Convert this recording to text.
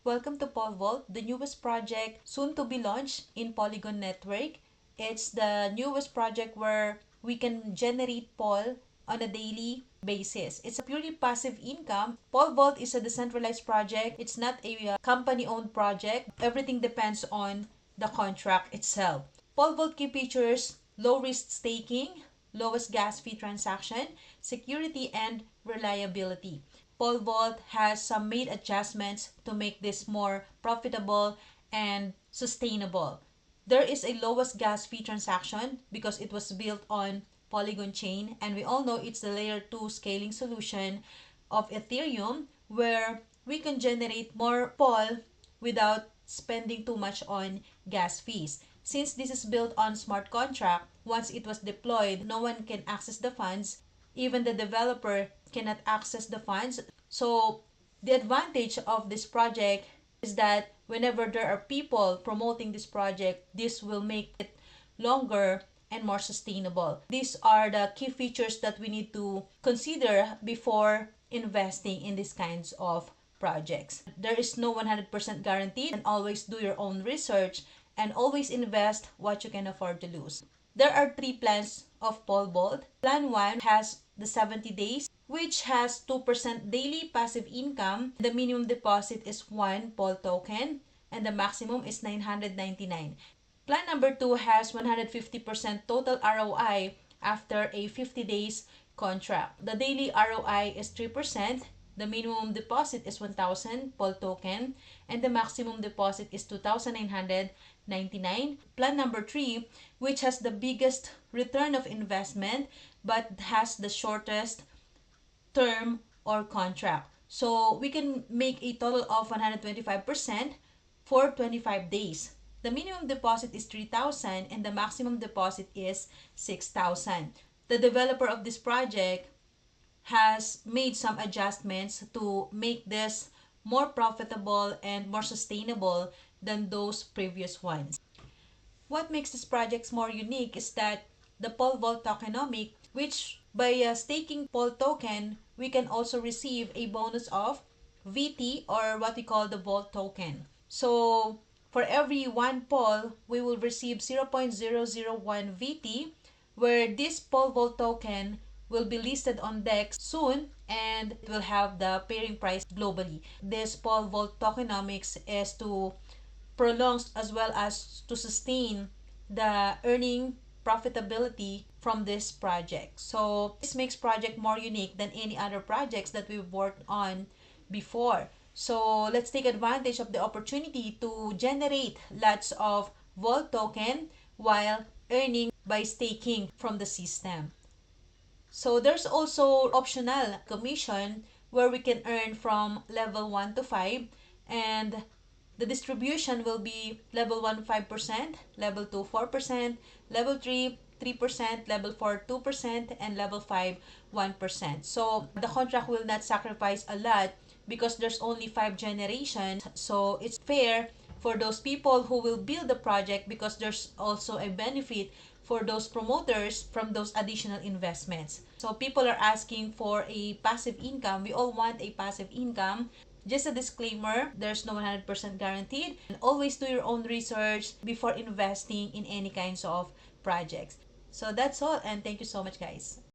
Welcome to POLVAULT, the newest project soon to be launched in Polygon Network. It's the newest project where we can generate POL on a daily basis. It's a purely passive income. POLVAULT is a decentralized project. It's not a company-owned project. Everything depends on the contract itself. POLVAULT key features: low-risk staking, lowest gas fee transaction, security, and reliability. POLVAULT has some made adjustments to make this more profitable and sustainable. There is a lowest gas fee transaction because it was built on Polygon chain, and we all know it's the layer 2 scaling solution of Ethereum where we can generate more POL without spending too much on gas fees. Since this is built on smart contract, once it was deployed, no one can access the funds. Even the developer cannot access the funds. So the advantage of this project is that whenever there are people promoting this project, this will make it longer and more sustainable. These are the key features that we need to consider before investing in these kinds of projects. There is no 100% guarantee, and always do your own research and always invest what you can afford to lose. There are 3 plans of POLVAULT. Plan 1 has the 70 days, which has 2% daily passive income. The minimum deposit is 1 POL token and the maximum is 999. Plan number 2 has 150% total ROI after a 50 days contract. The daily ROI is 3%. The minimum deposit is 1,000 POL token and the maximum deposit is 2,999. Plan number 3, which has the biggest return of investment but has the shortest term or contract. So we can make a total of 125% for 25 days. The minimum deposit is 3,000 and the maximum deposit is 6,000. The developer of this project has made some adjustments to make this more profitable and more sustainable than those previous ones. What makes this project more unique is that the POLVAULT Tokenomics, which by staking POL token, we can also receive a bonus of VT, or what we call the Vault token. So for every 1 POL, we will receive 0.001 VT, where this POLVAULT token will be listed on DEX soon and it will have the pairing price globally. This POLVAULT Tokenomics is to prolong as well as to sustain the earning profitability from this project. So this makes project more unique than any other projects that we've worked on before. So let's take advantage of the opportunity to generate lots of Vault token while earning by staking from the system. So there's also optional commission where we can earn from level 1 to 5, and the distribution will be level 1 5%, level 2 4%, level 3 3%, level 4 2%, and level 5 1%. So the contract will not sacrifice a lot because there's only 5 generations. So it's fair for those people who will build the project because there's also a benefit for those promoters from those additional investments. So people are asking for a passive income. We all want a passive income. Just a disclaimer, there's no 100% guaranteed. And always do your own research before investing in any kinds of projects. So that's all, and thank you so much, guys.